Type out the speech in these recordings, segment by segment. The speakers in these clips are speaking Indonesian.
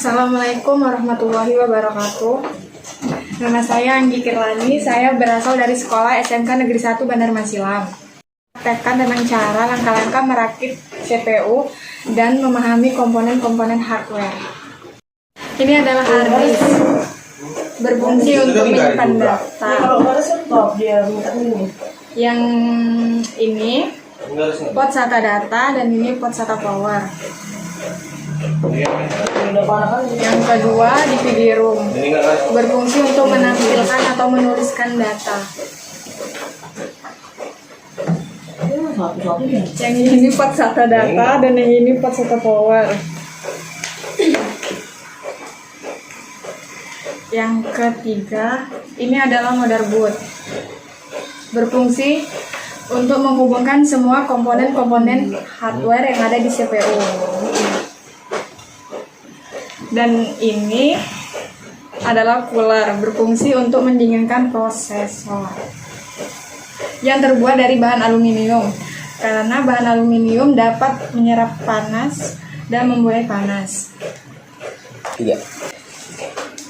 Assalamualaikum warahmatullahi wabarakatuh. Nama saya Anggi Kirlani, saya berasal dari sekolah SMK Negeri 1 Bandar Masilam. Praktekkan tentang cara langkah-langkah merakit CPU dan memahami komponen-komponen hardware. Ini adalah hard disk, berfungsi untuk menyimpan data. Yang ini port SATA data dan ini port SATA power. Yang kedua DVD room, berfungsi untuk menampilkan atau menuliskan data. Yang ini port SATA data dan yang ini port SATA power. Yang ketiga, ini adalah motherboard, berfungsi untuk menghubungkan semua komponen-komponen hardware yang ada di CPU. Dan ini adalah cooler, berfungsi untuk mendinginkan prosesor, yang terbuat dari bahan aluminium, karena bahan aluminium dapat menyerap panas dan membuai panas.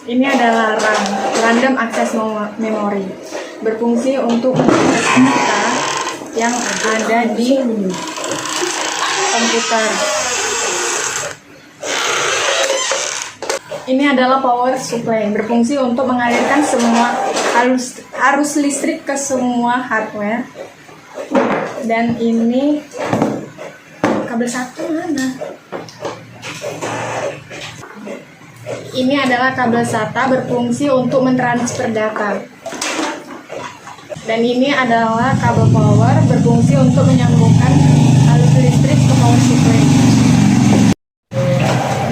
Ini adalah RAM, Random Access Memory, berfungsi untuk mengakses data yang ada di komputer. Ini adalah power supply, berfungsi untuk mengalirkan semua arus listrik ke semua hardware. Dan ini kabel satu mana? Ini adalah kabel SATA, berfungsi untuk mentransfer data. Dan ini adalah kabel power, berfungsi untuk menyambungkan arus listrik ke power supply.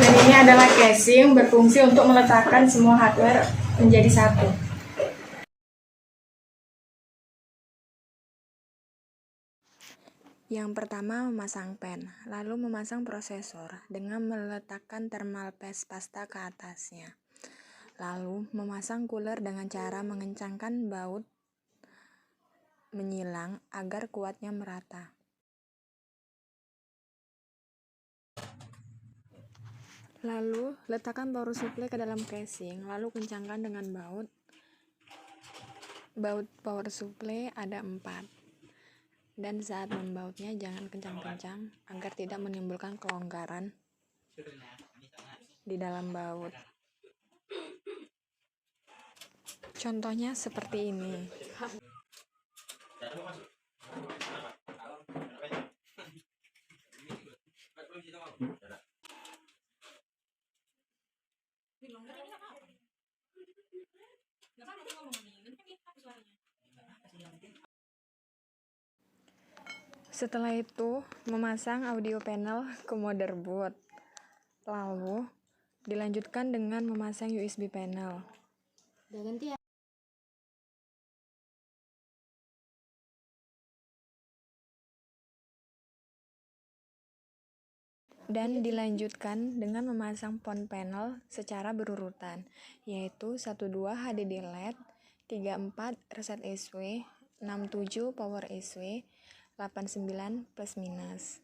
Dan ini adalah casing, berfungsi untuk meletakkan semua hardware menjadi satu. Yang pertama, memasang pen, lalu memasang prosesor dengan meletakkan thermal paste pasta ke atasnya. Lalu memasang cooler dengan cara mengencangkan baut menyilang agar kuatnya merata. Lalu letakkan power supply ke dalam casing, lalu kencangkan dengan baut. Baut power supply ada 4. Dan saat membautnya jangan kencang-kencang agar tidak menimbulkan kelonggaran di dalam baut. Contohnya seperti ini. Setelah itu, memasang audio panel ke motherboard. Lalu, dilanjutkan dengan memasang USB panel. Dan dilanjutkan dengan memasang pon panel secara berurutan, yaitu 12 HDD LED, 34 reset SW, 67 power SW, 89 plus minus.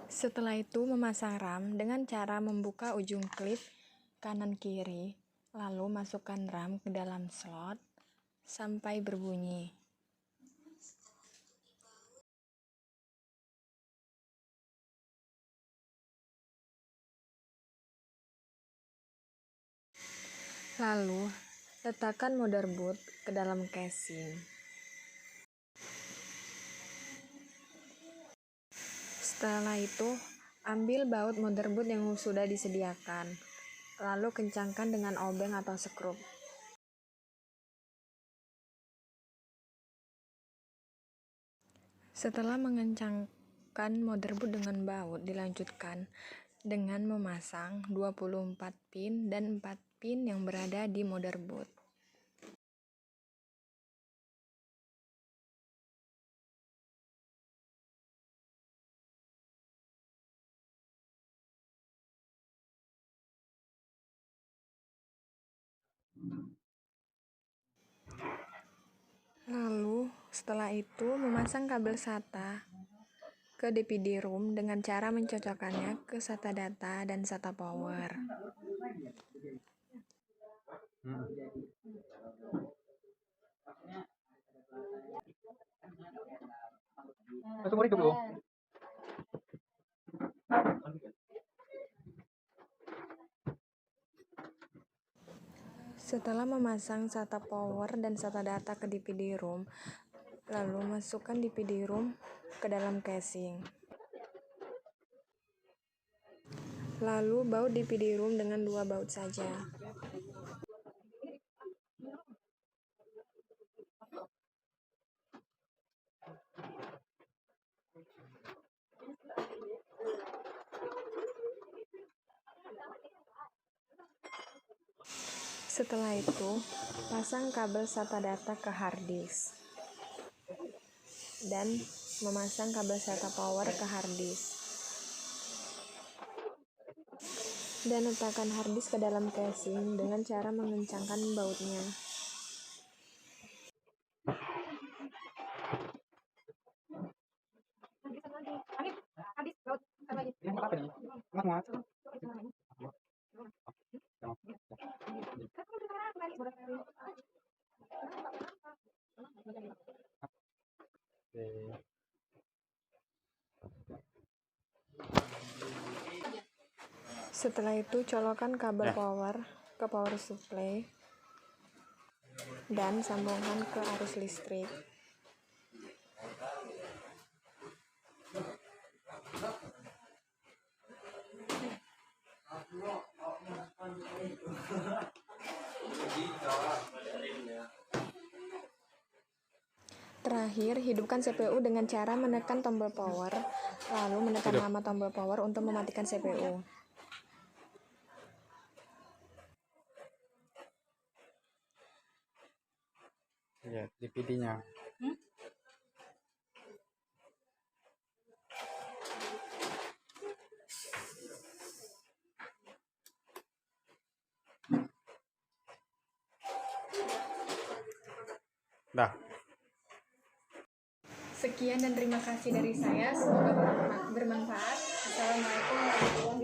Setelah itu memasang RAM dengan cara membuka ujung klip kanan kiri, lalu masukkan RAM ke dalam slot sampai berbunyi. Lalu, letakkan motherboard ke dalam casing. Setelah itu, ambil baut motherboard yang sudah disediakan, lalu kencangkan dengan obeng atau skrup. Setelah mengencangkan motherboard dengan baut, dilanjutkan dengan memasang 24 pin dan 4 pin yang berada di motherboard. Lalu, setelah itu memasang kabel SATA ke DPD room dengan cara mencocokkannya ke SATA data dan SATA power. Setelah memasang SATA power dan SATA data ke DPD room, lalu masukkan DPD room ke dalam casing. Lalu baut DPD room dengan 2 baut saja. Setelah itu, pasang kabel SATA data ke hard disk dan memasang kabel SATA power ke hard disk. Dan letakkan hard disk ke dalam casing dengan cara mengencangkan bautnya. Setelah itu, colokkan kabel power ke power supply dan sambungkan ke arus listrik. Terakhir, hidupkan CPU dengan cara menekan tombol power, lalu menekan lama tombol power untuk mematikan CPU. Ya, DPD-nya. Dah. Sekian dan terima kasih dari saya. Semoga bermanfaat. Assalamualaikum warahmatullahi wabarakatuh.